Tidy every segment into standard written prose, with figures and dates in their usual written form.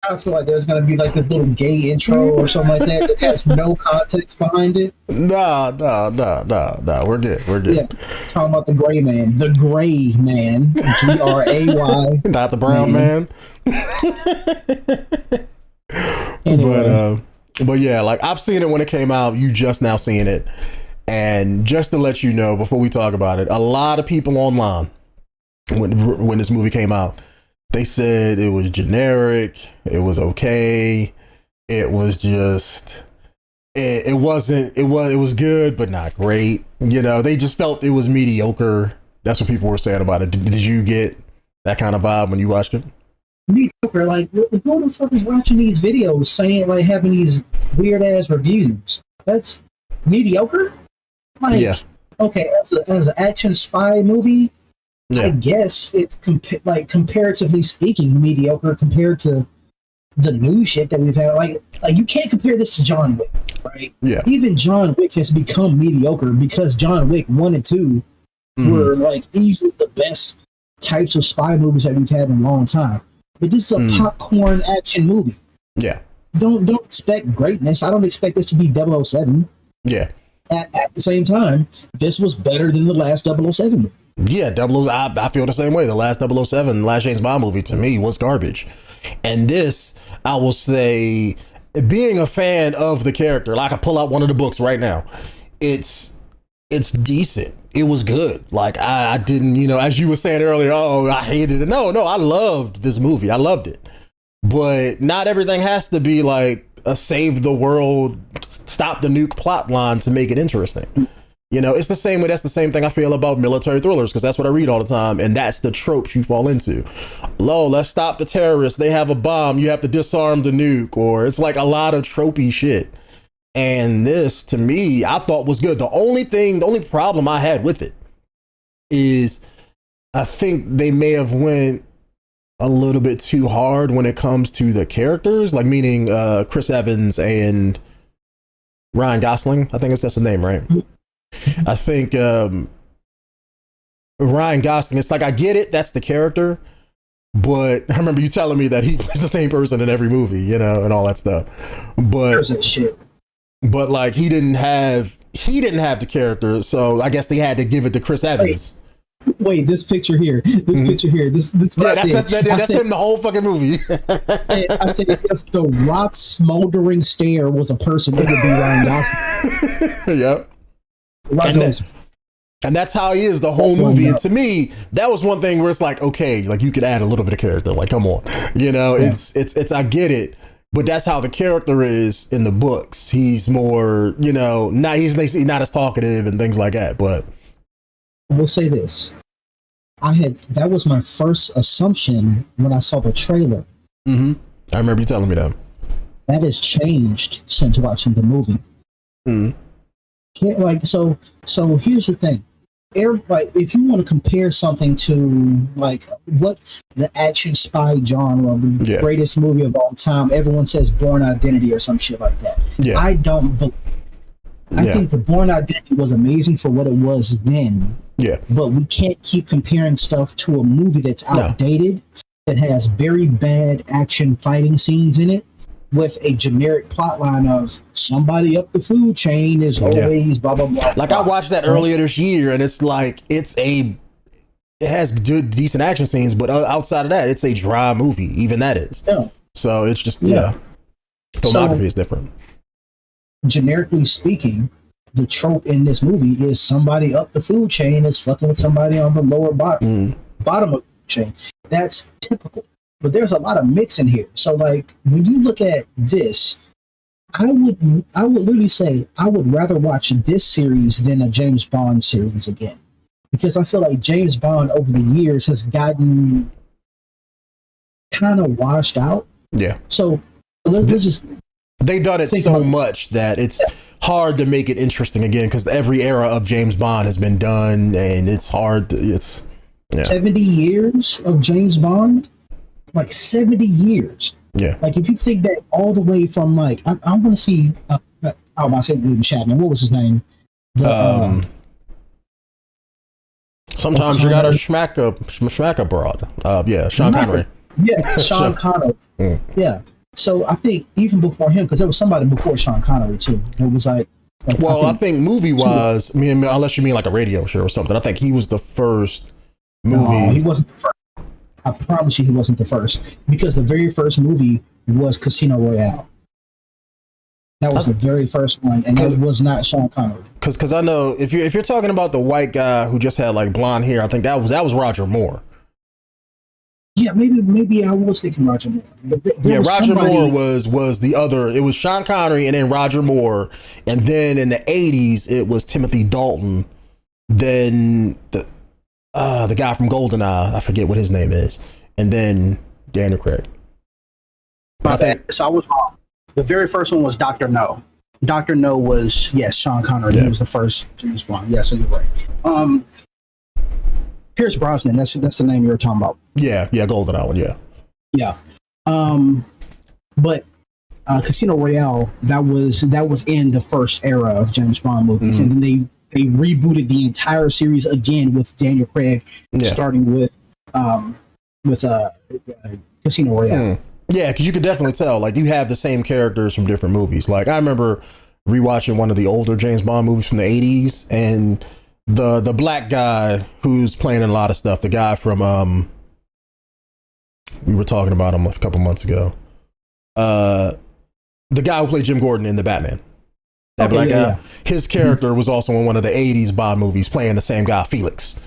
I feel like there's gonna be like this little gay intro or something like that that has no context behind it. No. We're good. We're good. Yeah, talking about the gray man, Gray, Not the brown man. Anyway. But yeah, like I've seen it when it came out. You just now seeing it, and just to let you know before we talk about it, a lot of people online when this movie came out, they said it was generic, it was okay, it was just it was good but not great. You know, they just felt it was mediocre. That's what people were saying about it. Did you get that kind of vibe when you watched it? Mediocre, like who the fuck is watching these videos saying like having these weird ass reviews? That's mediocre. Like, Yeah. Okay, as an action spy movie, I guess it's comparatively speaking mediocre compared to the new shit that we've had. Like you can't compare this to John Wick, right? Yeah. Even John Wick has become mediocre because John Wick 1 and 2 were like easily the best types of spy movies that we've had in a long time. But this is a popcorn action movie. Yeah. Don't expect greatness. I don't expect this to be 007. Yeah. At the same time, this was better than the last 007 movie. Yeah, I feel the same way. The last 007, last James Bond movie to me was garbage. And this, I will say, being a fan of the character, like I pull out one of the books right now, it's decent. It was good. Like I didn't, as you were saying earlier, oh, I hated it. No, I loved this movie. I loved it. But not everything has to be like a save the world, stop the nuke plot line to make it interesting. It's the same way. That's the same thing I feel about military thrillers, because that's what I read all the time. And that's the tropes you fall into. Let's stop the terrorists. They have a bomb. You have to disarm the nuke. Or it's like a lot of tropey shit. And this, to me, I thought was good. The only problem I had with it is I think they may have went a little bit too hard when it comes to the characters, like meaning Chris Evans and Ryan Gosling. I think that's the name, right? I think Ryan Gosling, it's like, I get it, that's the character, but I remember you telling me that he plays the same person in every movie, and all that stuff. But like he didn't have the character, so I guess they had to give it to Chris Evans. Wait, this picture here. This picture here. This that's him the whole fucking movie. I said if the Rock's smoldering stare was a person, it would be Ryan Gosling. Yep. And that's how he is the whole movie. And to me, that was one thing where it's like, okay, like you could add a little bit of character. Like, come on, it's I get it, but that's how the character is in the books. He's more, he's not as talkative and things like that. But I will say this: that was my first assumption when I saw the trailer. I remember you telling me that. That has changed since watching the movie. So here's the thing. Everybody, if you want to compare something to like what the action spy genre, the greatest movie of all time, everyone says Bourne Identity or some shit like that. Yeah. I don't believe. I think the Bourne Identity was amazing for what it was then. Yeah. But we can't keep comparing stuff to a movie that's outdated, that has very bad action fighting scenes in it, with a generic plot line of somebody up the food chain is always blah blah blah. Like I watched that earlier this year, and it's like it has good decent action scenes, but outside of that, it's a dry movie. Even that is. Yeah. So it's just filmography is different. Generically speaking, the trope in this movie is somebody up the food chain is fucking with somebody on the lower bottom of the chain. That's typical. But there's a lot of mix in here. So like when you look at this, I would literally say I would rather watch this series than a James Bond series again. Because I feel like James Bond over the years has gotten kind of washed out. Yeah. So let's just they've done it so much that it's hard to make it interesting again, because every era of James Bond has been done, and it's hard to, 70 years of James Bond. Like 70 years. Yeah. Like if you think back all the way from like I want to see I said William Shatner. What was his name? Sometimes you gotta smack a broad. Sean Connery. Yeah, Sean Connery. Yeah. So I think even before him, because there was somebody before Sean Connery too. It was like well, I think movie wise, I mean, unless you mean like a radio show or something, I think he was the first movie. No, he wasn't the first. I promise you, he wasn't the first, because the very first movie was Casino Royale. That was the very first one, and it was not Sean Connery. Because I know if you're talking about the white guy who just had like blonde hair, I think that was Roger Moore. Yeah, maybe I was thinking Roger Moore. But Roger Moore was the other. It was Sean Connery and then Roger Moore, and then in the 80s it was Timothy Dalton. Then the guy from GoldenEye, I forget what his name is, and then Daniel Craig. So I was wrong. The very first one was Dr. No. Dr. No was, yes, Sean Connery. Yeah. He was the first James Bond. Yeah, so you're right. Pierce Brosnan, that's the name you were talking about. Yeah, GoldenEye one, yeah. Yeah. But Casino Royale, that was in the first era of James Bond movies. Mm-hmm. And then they rebooted the entire series again with Daniel Craig, starting with Casino Royale. Yeah, because you could definitely tell, like, you have the same characters from different movies. Like, I remember rewatching one of the older James Bond movies from the 80s, and the black guy who's playing in a lot of stuff, the guy from we were talking about him a couple months ago, the guy who played Jim Gordon in the Batman, that black guy, his character was also in one of the 80s Bond movies playing the same guy, Felix,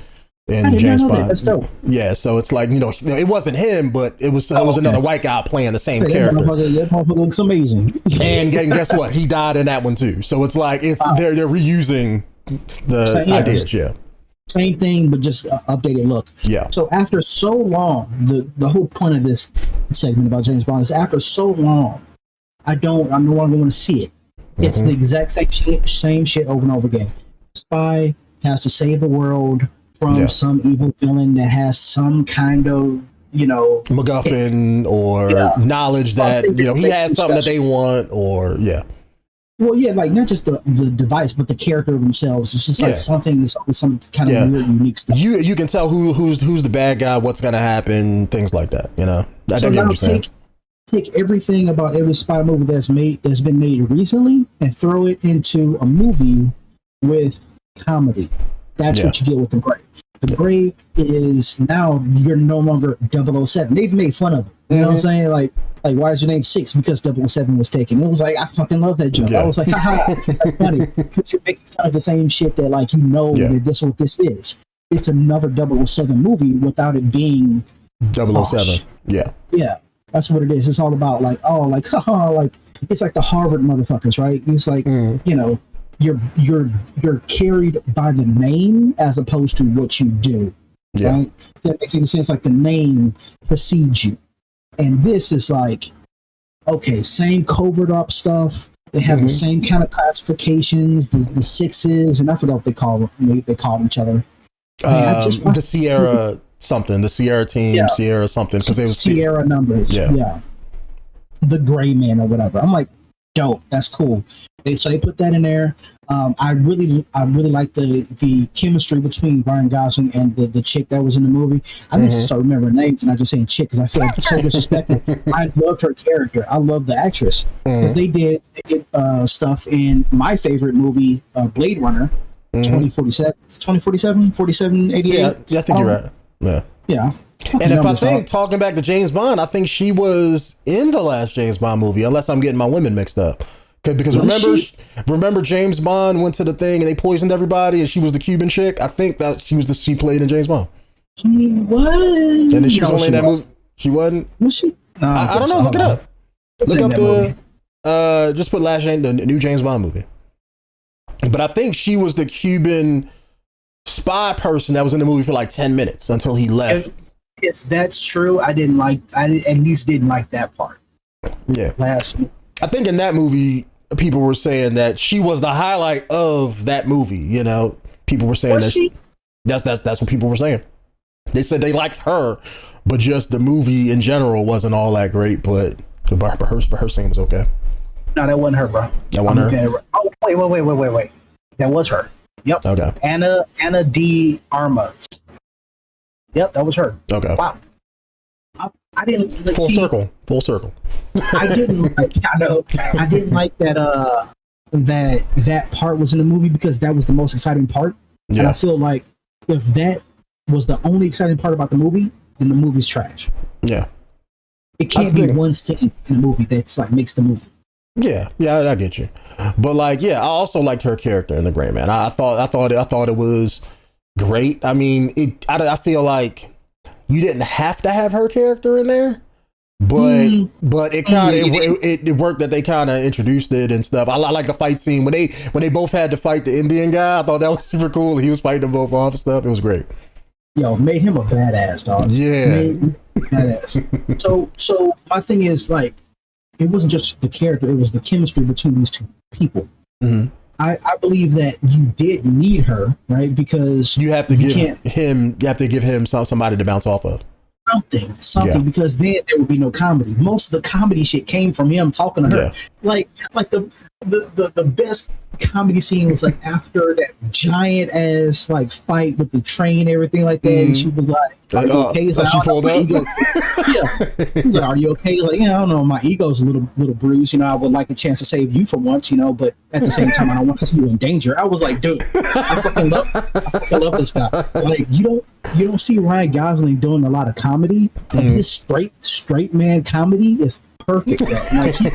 in James Bond. That's dope. Yeah, so it's like, it wasn't him, but it was another white guy playing the same character. That motherfucker looks amazing. And guess what? He died in that one too. So it's like they're reusing the ideas. Yeah, same thing, but just updated look. Yeah. So after so long, the whole point of this segment about James Bond is after so long, I no longer want to see it. It's the exact same shit over and over again. Spy has to save the world from some evil villain that has some kind of, MacGuffin or knowledge that, he has something that they want, or Well, like not just the device, but the character themselves. It's just like something, some kind of weird, unique stuff. You can tell who's the bad guy, what's going to happen, things like that. So now take everything about every spy movie that's been made recently and throw it into a movie with comedy. That's what you get with The Grey. The Grey is now you're no longer 007. They've made fun of it. You know what I'm saying? Like why is your name 6? Because 007 was taken. It was like, I fucking love that joke. I was like, haha, that's funny. Because you're making fun of the same shit that that this is what this is. It's another 007 movie without it being 007. Yeah. Yeah. That's what it is. It's all about haha, like it's like the Harvard motherfuckers, right? It's like, you're carried by the name as opposed to what you do. Yeah. Right? If that makes any sense. Like the name precedes you. And this is like, okay, same covert up stuff. They have the same kind of classifications, the sixes, and I forgot what they called each other. The Sierra something, the Sierra team, Sierra something, because it was Sierra numbers. Yeah. The Gray Man or whatever. I'm like, dope. That's cool. So they put that in there. I really like the chemistry between Ryan Gosling and the chick that was in the movie. I need to start remembering names and not just saying chick because I feel like so disrespectful. I loved her character. I love the actress because they did stuff in my favorite movie, Blade Runner, 4788. Yeah, I think you're right. Yeah. And if I think, talking back to James Bond, I think she was in the last James Bond movie, unless I'm getting my women mixed up. Because remember James Bond went to the thing and they poisoned everybody and she was the Cuban chick? I think that she played in James Bond. She was. And then she was only in that movie. She wasn't? Was she? No, I don't know. Look it up. Look up just put last name, the new James Bond movie. But I think she was the Cuban spy person that was in the movie for like 10 minutes until he left. If that's true, I at least didn't like that part. Yeah. I think in that movie, people were saying that she was the highlight of that movie. People were saying that's what people were saying. They said they liked her, but just the movie in general wasn't all that great. But her singing was okay. No, that wasn't her, bro. That wasn't her. Oh, wait. That was her. Yep. Okay. Anna de Armas. Yep, that was her. Okay. Wow. I didn't full circle. I didn't like. I know. I didn't like that. That part was in the movie because that was the most exciting part. Yeah. And I feel like if that was the only exciting part about the movie, then the movie's trash. Yeah. It can't be one scene in a movie that's like makes the movie. Yeah, I get you. But like, yeah, I also liked her character in The Gray Man. I thought it was great. I mean, I feel like you didn't have to have her character in there, but it kind of it worked that they kind of introduced it and stuff. I like the fight scene when they both had to fight the Indian guy. I thought that was super cool. He was fighting them both off and stuff. It was great. Yo, made him a badass, dog. Yeah, badass. So my thing is like, it wasn't just the character; it was the chemistry between these two people. Mm-hmm. I believe that you did need her, right? Because you have to give him somebody to bounce off of. Something, because then there would be no comedy. Most of the comedy shit came from him talking to her. Yeah. Like the best comedy scene was like after that giant ass like fight with the train and everything like that. And she was like, "Are you okay?" He's like, she pulled up. Yeah. He's like, "Are you okay?" Like, yeah, I don't know. My ego's a little bruised. You know, I would like a chance to save you for once. You know, but at the same time, I don't want to see you in danger. I was like, dude, I fucking love this guy. Like, you don't see Ryan Gosling doing a lot of comedy, and his straight man comedy is perfect. Like he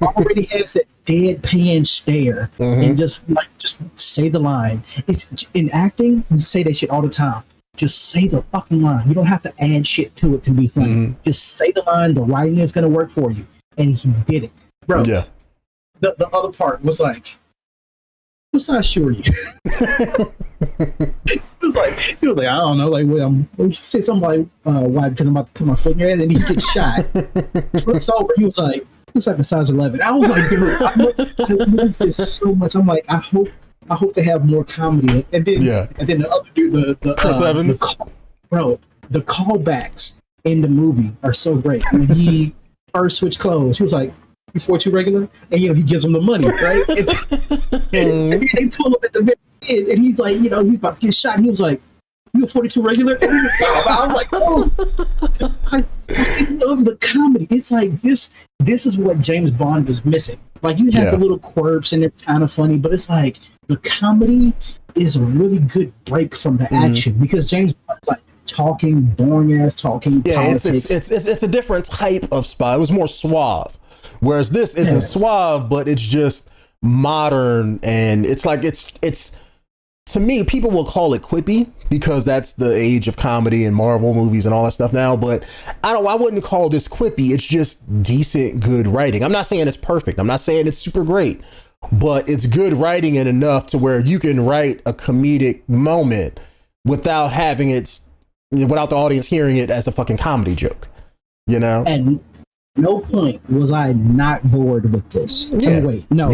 already has that deadpan stare, and just say the line. It's in acting, we say that shit all the time. Just say the fucking line. You don't have to add shit to it to be funny. Just say the line. The writing is gonna work for you, and he did it, bro. Yeah. The other part was like, what size shoe are you? He was like, I don't know. Like, he said something like, why? Because I'm about to put my foot in your ass, and he gets shot. Trips over. He was like, it's like a size 11. I was like, dude, I love this so much. I'm like, I hope they have more comedy. And then, the other dude, the Chris Evans, the callbacks in the movie are so great. When he first switched clothes, he was like, "You 42 regular?" And he gives him the money, right? And they pull up at the very end, and he's like, he's about to get shot. And he was like, "You a 42 regular?" And I was like, "Oh, I love the comedy." It's like this is what James Bond was missing. Like, you have the little quirks and they're kind of funny, but it's like the comedy is a really good break from the action, because James Bond is like boring ass talking. Yeah, politics. It's a different type of spy. It was more suave. Whereas this isn't suave, but it's just modern, and it's like it's to me, people will call it quippy because that's the age of comedy and Marvel movies and all that stuff now. But I wouldn't call this quippy. It's just decent, good writing. I'm not saying it's perfect. I'm not saying it's super great, but it's good writing and enough to where you can write a comedic moment without the audience hearing it as a fucking comedy joke, And no point was I not bored with this. Yeah. Oh, wait, no,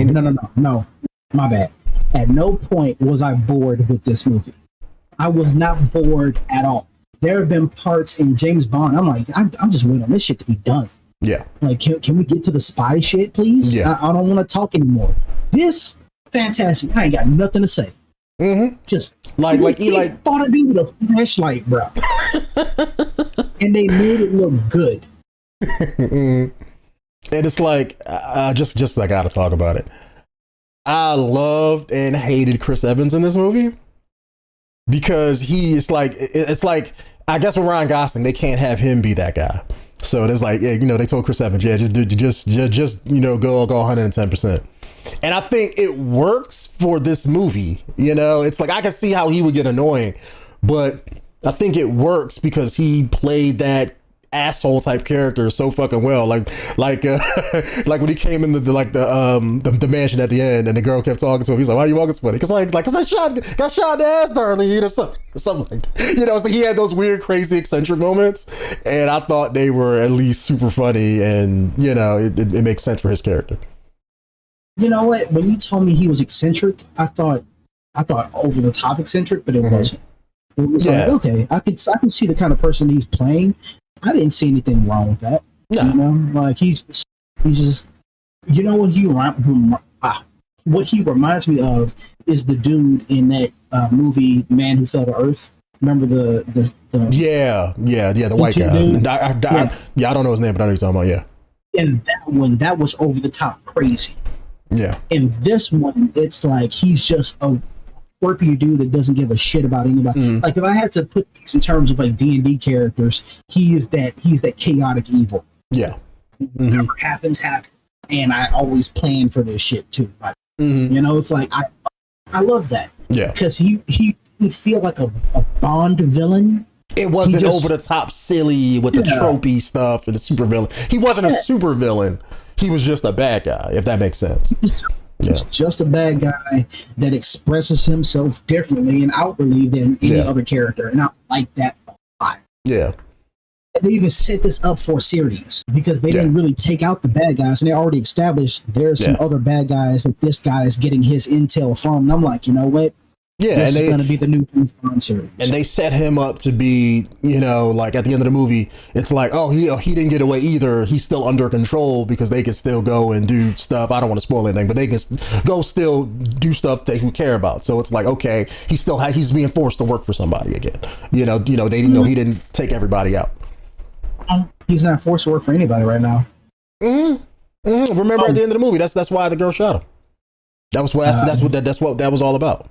my bad. At no point was I bored with this movie. I was not bored at all. There have been parts in James Bond, I'm like, I'm just waiting on this shit to be done. Yeah. Like, can we get to the spy shit, please? Yeah. I don't want to talk anymore. This, fantastic. I ain't got nothing to say. Just he fought a dude with a flashlight, bro. And they made it look good. And it's like, I gotta talk about it. I loved and hated Chris Evans in this movie because it's like I guess with Ryan Gosling, they can't have him be that guy. So there's like, they told Chris Evans, just go 110%. And I think it works for this movie. It's like, I can see how he would get annoying, but I think it works because he played that asshole type character so fucking well. Like when he came in the mansion at the end and the girl kept talking to him, he's like, "Why are you walking so funny?" Because I got shot in the ass, darling, something like that. So he had those weird, crazy, eccentric moments, and I thought they were at least super funny, and it makes sense for his character. You know what? When you told me he was eccentric, I thought over the top eccentric, but it wasn't. It was like, okay, I could see the kind of person he's playing. I didn't see anything wrong with that. No. Like he's just, what he reminds me of is the dude in that movie Man Who Fell to Earth. Remember the the white guy. I don't know his name, but I know what you're talking about. Yeah. in that one, that was over the top crazy. Yeah. In this one, it's like he's just a quirky dude that doesn't give a shit about anybody. Like if I had to put these in terms of like D&D characters, he's that chaotic evil. Yeah. Whatever happens. And I always plan for this shit too. Like, you know, it's like I love that. Yeah. Because he didn't feel like a Bond villain. It wasn't over the top silly with the tropey stuff and the super villain. He wasn't a super villain. He was just a bad guy, if that makes sense. He's just a bad guy that expresses himself differently and outwardly than any other character. And I like that a lot. Yeah. And they even set this up for a series because they didn't really take out the bad guys, and they already established there's some other bad guys that this guy is getting his intel from. And I'm like, you know what? Yeah, this is going to be the new Bond series. And they set him up to be, you know, like at the end of the movie, it's like, oh, he didn't get away either. He's still under control because they can still go and do stuff. I don't want to spoil anything, but they can go still do stuff they care about. So it's like, okay, he's being forced to work for somebody again. You know, they didn't know he didn't take everybody out. He's not forced to work for anybody right now. Remember at the end of the movie, that's why the girl shot him. That's what that was all about.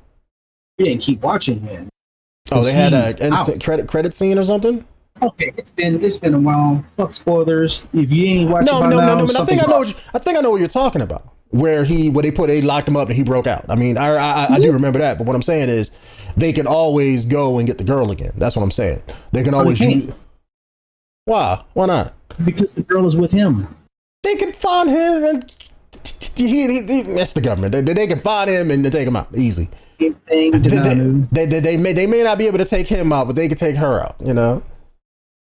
You didn't keep watching it. Oh, they had a credit scene or something. Okay, it's been a while. Fuck spoilers. If you ain't watching, no. I think I know what you're talking about. Where they locked him up and he broke out. I mean, I do remember that. But what I'm saying is, they can always go and get the girl again. That's what I'm saying. They can always. Why? Why not? Because the girl is with him. They can find him and that's the government. They can find him and they take him out easily. They may not be able to take him out, but they can take her out, you know?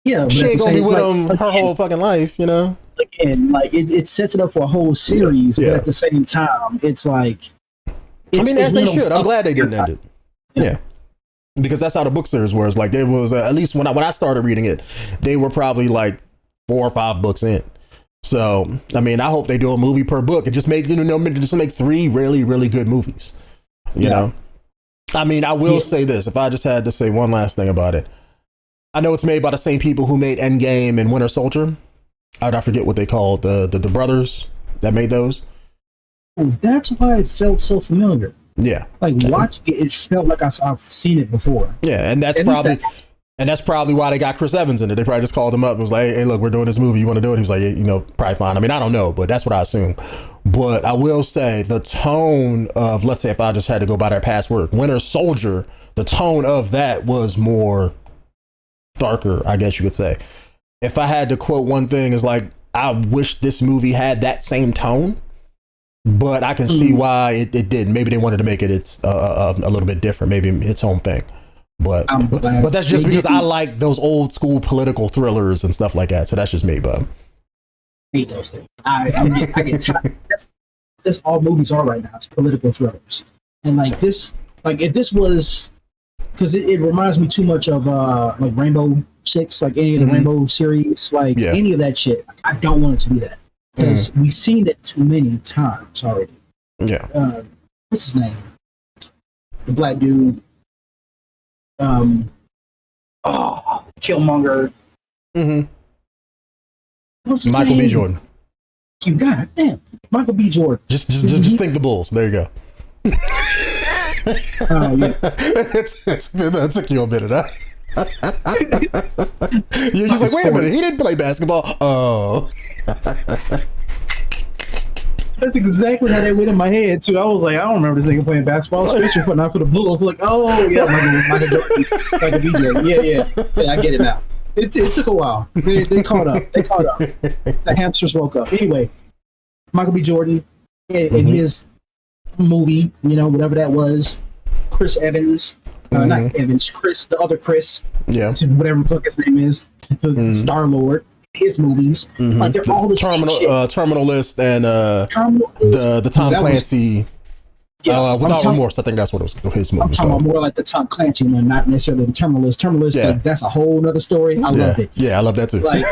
Yeah. She ain't gonna be with him her whole fucking life, you know? Again, like it sets it up for a whole series, but at the same time, it's like... as they should. I'm glad they didn't end it. Yeah. Because that's how the book series was. Like there was, at least when I started reading it, they were probably like 4 or 5 books in. So, I mean, I hope they do a movie per book and just make 3 really, really good movies, you know? I mean, I will say this, if I just had to say one last thing about it, I know it's made by the same people who made Endgame and Winter Soldier. I forget what they called, the brothers that made those. That's why it felt so familiar. Yeah. Like watching it, it felt like I've seen it before. Yeah, and that's probably why they got Chris Evans in it. They probably just called him up and was like, hey, look, we're doing this movie. You want to do it? He was like, yeah, you know, probably fine. I mean, I don't know, but that's what I assume. But I will say the tone of, let's say if I just had to go by their past work, Winter Soldier, the tone of that was more darker, I guess you could say. If I had to quote one thing, is like, I wish this movie had that same tone, but I can see why it didn't. Maybe they wanted to make it a little bit different, maybe its own thing. But that's just because I like those old school political thrillers and stuff like that. So that's just me, bub. I hate those things. I get tired. That's all movies are right now. It's political thrillers. And like this, like if this was, because it reminds me too much of like Rainbow Six, like any of the Rainbow series, like any of that shit. I don't want it to be that because we've seen it too many times already. Yeah. What's his name? The black dude. Killmonger. Michael B. Jordan. You got it. Damn. Michael B. Jordan. Just think the Bulls. There you go. That took you a minute, huh? You're just like, wait a minute, he didn't play basketball. Oh. That's exactly how that went in my head too. I was like, I don't remember this nigga playing basketball, especially putting out for the Bulls. Like, oh yeah, Michael Jordan, Michael B. Jordan. Yeah, I get it now. It took a while. They caught up. The hamsters woke up. Anyway, Michael B. Jordan in his movie, you know, whatever that was, Chris Evans, not Evans, Chris, the other Chris, whatever the fuck his name is, Star-Lord. His movies, like they're all the same shit. Terminal List and the Tom Clancy Without Remorse. I think that's what his movie was called. I'm talking about more like the Tom Clancy one, not necessarily the Terminal List. Terminal List, like, that's a whole nother story. I loved it. Yeah, I love that too. Like,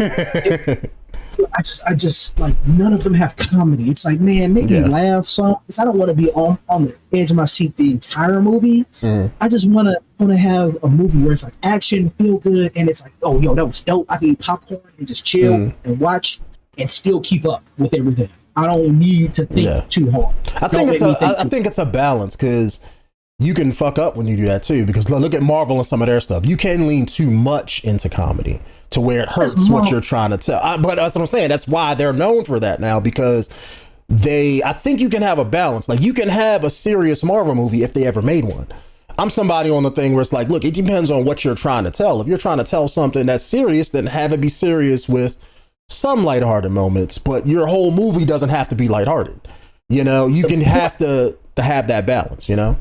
I just like none of them have comedy. It's like, man, make me laugh some. I don't want to be on the edge of my seat the entire movie. I just want to have a movie where it's like action, feel good, and it's like, oh, yo, that was dope. I can eat popcorn and just chill and watch. and still keep up with everything. I don't need to think too hard. I think it's a balance, because you can fuck up when you do that too, because look at Marvel and some of their stuff. You can lean too much into comedy to where it hurts what you're trying to tell. But that's what I'm saying. That's why they're known for that now, because I think you can have a balance. Like, you can have a serious Marvel movie if they ever made one. I'm somebody on the thing where it's like, look, it depends on what you're trying to tell. If you're trying to tell something that's serious, then have it be serious with some lighthearted moments, but your whole movie doesn't have to be lighthearted. You know, you can have to have that balance, you know?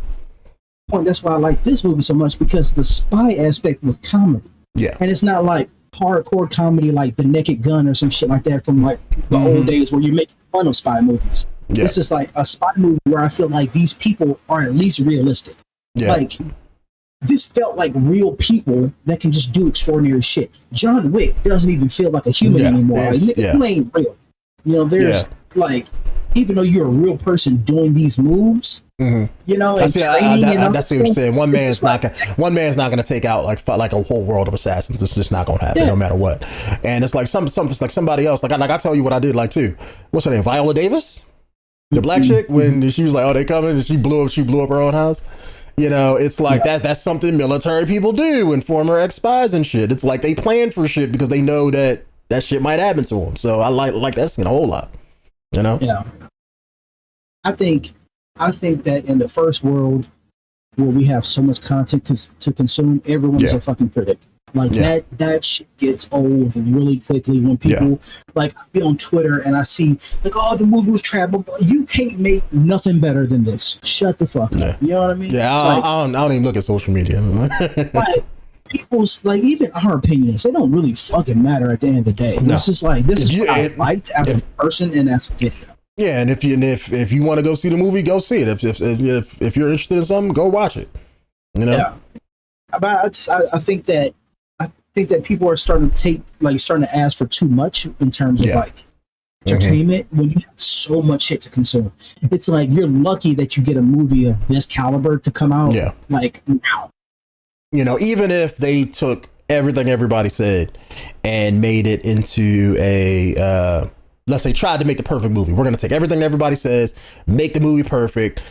That's why I like this movie so much, because the spy aspect with comedy. Yeah. And it's not like hardcore comedy like The Naked Gun or some shit like that from like the old days where you're making fun of spy movies. Yeah. This is like a spy movie where I feel like these people are at least realistic. Yeah. Like, this felt like real people that can just do extraordinary shit. John Wick doesn't even feel like a human anymore. Like, you ain't real. You know, there's like, even though you're a real person doing these moves, you know, and that's what I'm saying. One man's not gonna take out like a whole world of assassins. It's just not gonna happen, no matter what. And it's like like somebody else. Like I tell you what I did like too. What's her name? Viola Davis, the black chick. When she was like, "Oh, they coming," and she blew up her own house. You know, it's like that's something military people do, and former ex-spies and shit. It's like they plan for shit because they know that shit might happen to them. So I like that scene a whole lot. You know? Yeah. I think that in the first world where we have so much content to consume, everyone's a fucking critic. Like that shit gets old really quickly when people like, I be on Twitter and I see like, oh, the movie was trash. You can't make nothing better than this. Shut the fuck up. You know what I mean? Yeah, I don't even look at social media. Like, people's, like, even our opinions, they don't really fucking matter at the end of the day. No. It's just like, this is what I liked as a person and as a video. Yeah, and if you want to go see the movie, go see it. If you're interested in something, go watch it. You know? Yeah. But I think that people are starting to ask for too much in terms of like entertainment when you have so much shit to consume. It's like, you're lucky that you get a movie of this caliber to come out like now. You know, even if they took everything everybody said and made it into a let's say tried to make the perfect movie. We're going to take everything everybody says, make the movie perfect.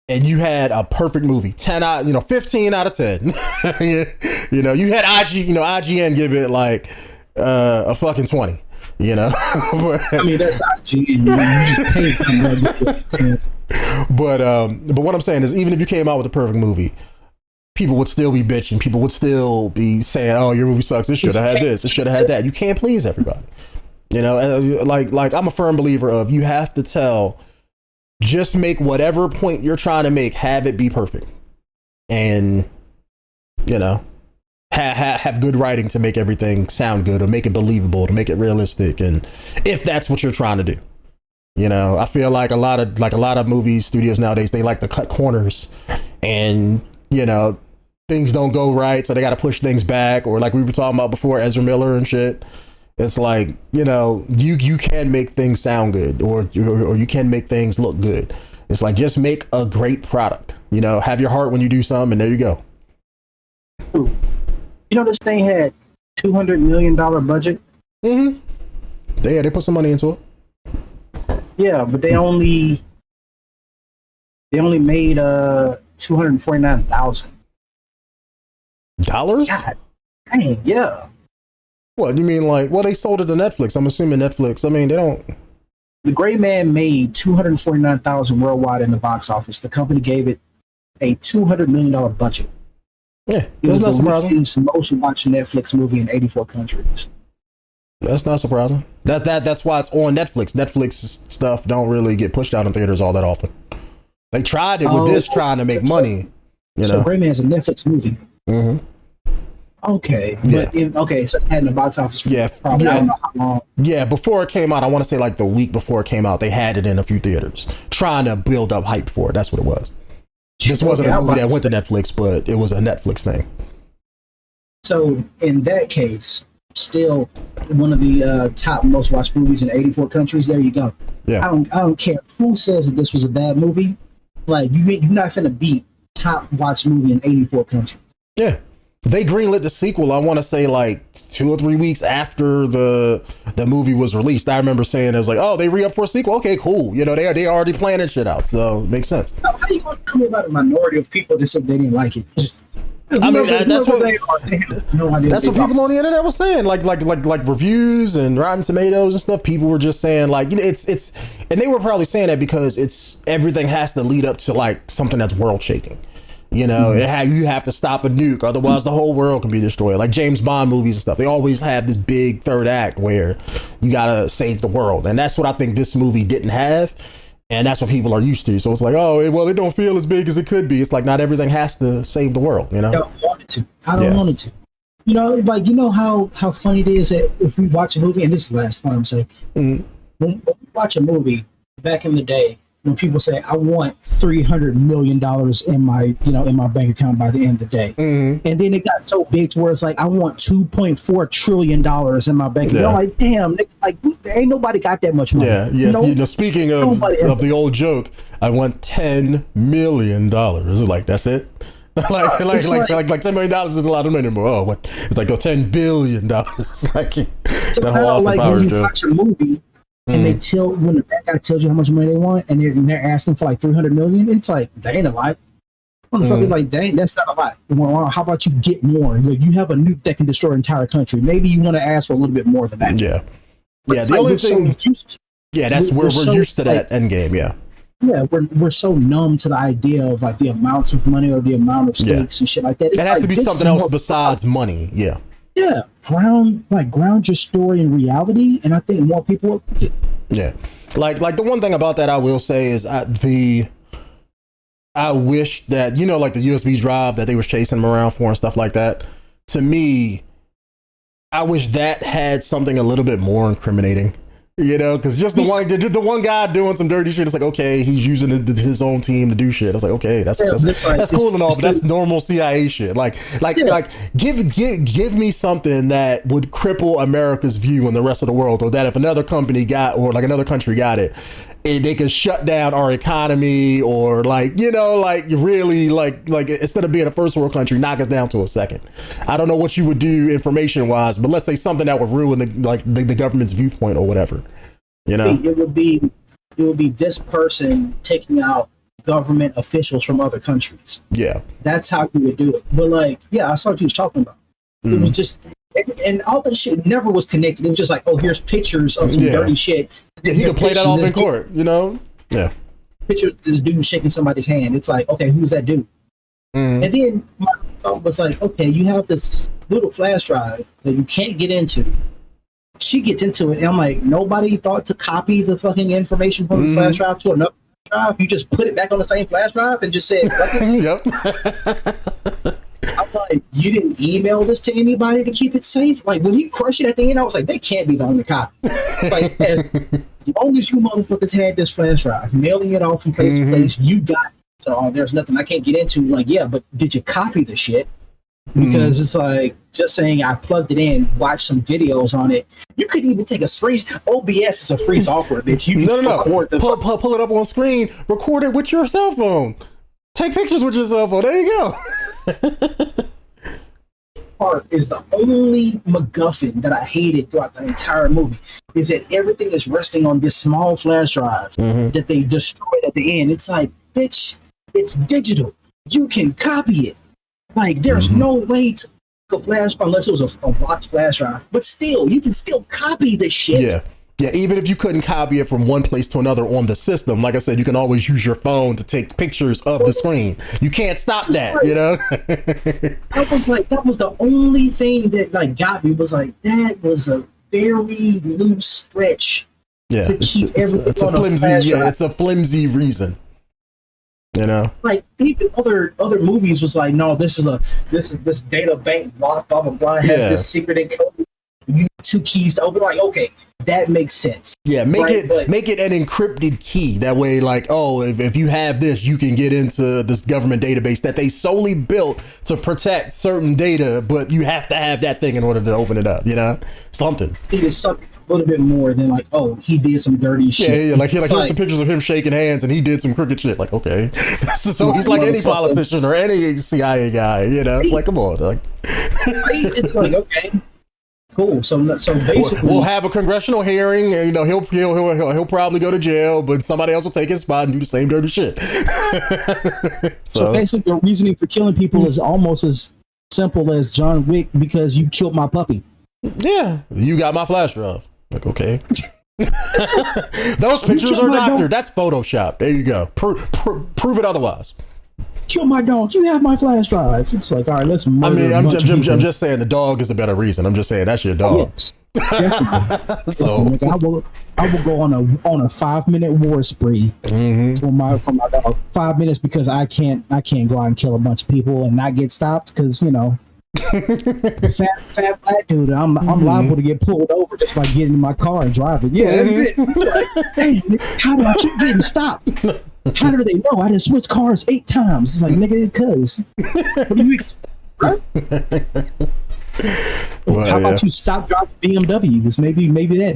And you had a perfect movie, 15 out of 10. You know, you had IGN give it like a fucking 20, you know. I mean, that's IGN. You just pay. But what I'm saying is, even if you came out with a perfect movie, people would still be bitching. People would still be saying, "Oh, your movie sucks. It should have had this. It should have had that." You can't please everybody. You know, and like I'm a firm believer of, you have to just make whatever point you're trying to make, have it be perfect, and you know, have good writing to make everything sound good, or make it believable, to make it realistic, and if that's what you're trying to do. You know, I feel like a lot of movie studios nowadays, they like to cut corners, and you know, things don't go right, so they got to push things back, or like we were talking about before, Ezra Miller and shit. It's like, you know, you can make things sound good, or you can make things look good. It's like, just make a great product. You know, have your heart when you do something, and there you go. You know, this thing had $200 million budget. They put some money into it. Yeah, but they only made $249,000. God dang, yeah. What, you mean like, well, they sold it to Netflix. I'm assuming Netflix, I mean, they don't. The Gray Man made $249,000 worldwide in the box office. The company gave it a $200 million budget. Yeah, that's not surprising. It's the most watched Netflix movie in 84 countries. That's not surprising. That's why it's on Netflix. Netflix stuff don't really get pushed out in theaters all that often. They tried it with this, trying to make money. So Gray Man's a Netflix movie. Okay, but so it had in the box office for probably I don't know how long. Yeah, before it came out, I want to say like the week before it came out, they had it in a few theaters, trying to build up hype for it. That's what it was. This wasn't a movie that went to Netflix, but it was a Netflix thing. So in that case, still one of the top most watched movies in 84 countries. There you go. Yeah, I don't care who says that this was a bad movie. Like, you're not finna beat top watched movie in 84 countries. Yeah. they greenlit the sequel. I want to say like 2 or 3 weeks after the movie was released. I remember saying it was like, oh, they re-up for a sequel. Okay, cool. You know, they already planning shit out, so it makes sense. How are you going to tell me about a minority of people that said they didn't like it? I mean, that's what they are. They have no idea. That's what people on the internet were saying, like reviews and Rotten Tomatoes and stuff. People were just saying like, you know, it's, and they were probably saying that because it's everything has to lead up to like something that's world shaking. You know, you have to stop a nuke, otherwise the whole world can be destroyed. Like James Bond movies and stuff, they always have this big third act where you gotta save the world, and that's what I think this movie didn't have. And that's what people are used to. So it's like, oh, well, it don't feel as big as it could be. It's like not everything has to save the world, you know? I don't want it to. I don't want it to. You know, like, you know how funny it is that if we watch a movie, and this is the last time I'm saying, when we watch a movie back in the day, when people say, I want $300 million in my, you know, in my bank account by the end of the day. And then it got so big to where it's like, I want $2.4 trillion in my bank account. Like, damn, like, ain't nobody got that much money. Yeah, yes. You know, speaking of the old joke, I want $10 million. It's like, that's it? like $10 million is a lot of money. Oh, what? It's like, $10 billion. It's like that whole Austin Powers joke. Watch a movie, and they tell, when the bad guy tells you how much money they want, and they're asking for like $300 million, it's like, that ain't a lot. Motherfucker, like, dang, that's not a lot. Well, how about you get more? Like, you have a nuke that can destroy an entire country. Maybe you want to ask for a little bit more than that. Yeah. But yeah, the only thing. That's where we're used to that end game. Yeah. Yeah, we're so numb to the idea of like the amounts of money or the amount of stakes and shit like that. It has to be something else besides money. Yeah. Yeah, ground your story in reality, and I think more people will pick it. Yeah, like the one thing about that I will say is I wish that, you know, like the USB drive that they was chasing them around for and stuff like that. To me, I wish that had something a little bit more incriminating. You know, because just the one guy doing some dirty shit, it's like, okay, he's using his own team to do shit. I was like, okay, that's cool and all, but that's normal CIA shit. Like give me something that would cripple America's view on the rest of the world, or that if another company got, or like another country got it, they could shut down our economy, or like, you know, like really like instead of being a first world country, knock us down to a second. I don't know what you would do information wise, but let's say something that would ruin the government's viewpoint or whatever. You know, it would be this person taking out government officials from other countries. Yeah, that's how you would do it. But like, yeah, I saw what you was talking about. It was just, and all that shit never was connected. It was just like, oh, here's pictures of some dirty shit. Yeah, he could play that off in court, you know? Yeah. Picture of this dude shaking somebody's hand. It's like, okay, who's that dude? And then my thought was like, okay, you have this little flash drive that you can't get into. She gets into it, and I'm like, nobody thought to copy the fucking information from the flash drive to another drive. You just put it back on the same flash drive and just said, yep. I'm like, you didn't email this to anybody to keep it safe? Like, when he crushed it at the end, I was like, they can't be the only copy. Like, as long as you motherfuckers had this flash drive, mailing it off from place to place, you got it. So there's nothing I can't get into. Like, yeah, but did you copy the shit? Because it's like, just saying I plugged it in, watched some videos on it. You couldn't even take a screen. OBS is a free software, bitch. You just record the pull it up on screen, record it with your cell phone. Take pictures with your cell phone. There you go. Part is the only MacGuffin that I hated throughout the entire movie, is that everything is resting on this small flash drive that they destroyed at the end. It's like, bitch, it's digital. You can copy it. Like, there's no way to a flash drive unless it was a locked flash drive. But still, you can still copy the shit. Yeah. Yeah, even if you couldn't copy it from one place to another on the system, like I said, you can always use your phone to take pictures of the screen. You can't stop that, you know? I was like, that was the only thing that like got me, was like, that was a very loose stretch to keep everything it's a flimsy, it's a flimsy reason. You know, like even other movies was like, no, this data bank block, blah blah blah, has this secret encode. You need 2 keys to open. Like, okay, that makes sense. Yeah, make it an encrypted key. That way, like, oh, if you have this, you can get into this government database that they solely built to protect certain data, but you have to have that thing in order to open it up. You know, something. It's something little bit more than like, oh, he did some dirty shit. Yeah, like here's some pictures of him shaking hands and he did some crooked shit. Like, okay, so he's like any politician or any CIA guy, you know? It's like, come on, like, it's like, okay, cool. So basically, we'll have a congressional hearing, and you know he'll probably go to jail, but somebody else will take his spot and do the same dirty shit. So basically, the reasoning for killing people is almost as simple as John Wick, because you killed my puppy. Yeah, you got my flash drive. Like, okay. Those pictures are doctored. That's Photoshop. There you go. Prove it otherwise. Kill my dog. You have my flash drive. It's like, all right, let's murder. I mean, I'm just saying the dog is a better reason. I'm just saying that's your dog. Yes. So I will go on a 5-minute war spree for my dog. 5 minutes, because I can't go out and kill a bunch of people and not get stopped, because you know, fat black dude, I'm liable to get pulled over just by getting in my car and driving. Yeah, that's it. Like, hey, how do I keep getting stopped? How do they know I didn't switch cars 8 times? It's like, nigga, cuz what do you expect, bro? Well, how about you stop driving BMWs?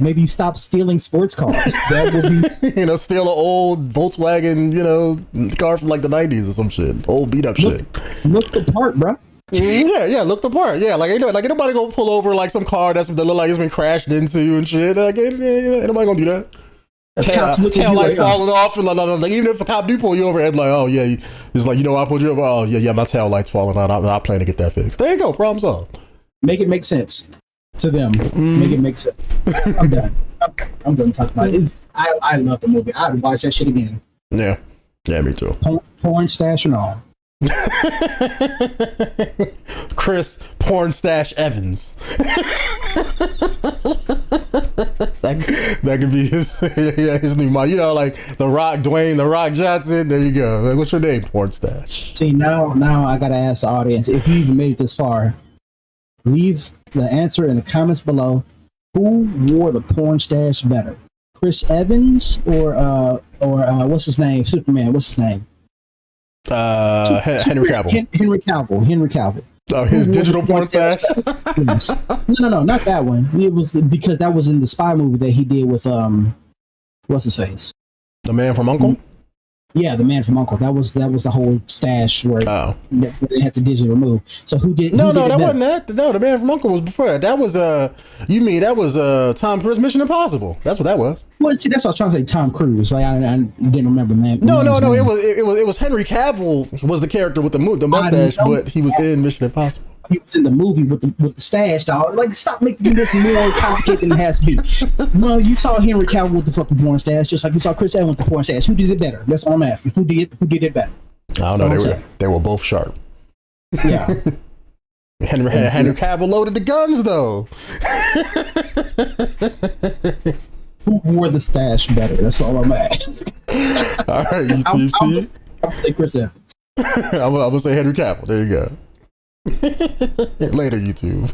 Maybe you stop stealing sports cars. That would be, you know, steal an old Volkswagen, you know, car from like the 90s or some shit, old beat up shit. Look the part, bro. Yeah, look the part. Yeah, like, you know, like anybody gonna pull over like some car that look like it's been crashed into and shit. Like, ain't nobody gonna do that. Tail light falling off, and like, even if a cop do pull you over, and like, oh yeah, it's like, you know, I pulled you over. Oh yeah, my tail light's falling out. I'm not planning to get that fixed. There you go, problem solved. Make it make sense to them. Make it make sense. I'm done. I'm done talking about it. I love the movie. I'd watch that shit again. Yeah, me too. Porn stash and all. Chris Porn Stash Evans. that could be his new mom. You know, like The Rock, Dwayne The Rock Johnson. There you go. Like, what's your name? Porn Stash. See, now I gotta ask the audience, if you even made it this far, leave the answer in the comments below. Who wore the porn stash better, Chris Evans or what's his name? Superman. What's his name? Henry Cavill. Henry Cavill. Oh, his digital porn stash? Yes. No, not that one. It was because that was in the spy movie that he did with what's his face? The Man from U.N.C.L.E.? Yeah, The Man from U.N.C.L.E. That was the whole stash where they had to digitally remove. So who did? No, that wasn't that. No, The Man from U.N.C.L.E. was before that. That was that was Tom Cruise Mission Impossible. That's what that was. Well, see, that's what I was trying to say. Tom Cruise. Like I didn't remember the name. No. It was Henry Cavill was the character with the mustache, but he was in Mission Impossible. He was in the movie with the stash, dog. Like, stop making this more complicated than it has to be. Well, you saw Henry Cavill with the fucking porn stash, just like you saw Chris Evans with the porn stash. Who did it better? That's all I'm asking. Who did it better? I don't know. They were both sharp. Yeah. Henry Cavill loaded the guns though. Who wore the stash better? That's all I'm asking. All right, YouTube. I'll say Chris Evans. I'm gonna say Henry Cavill. There you go. Later, YouTube.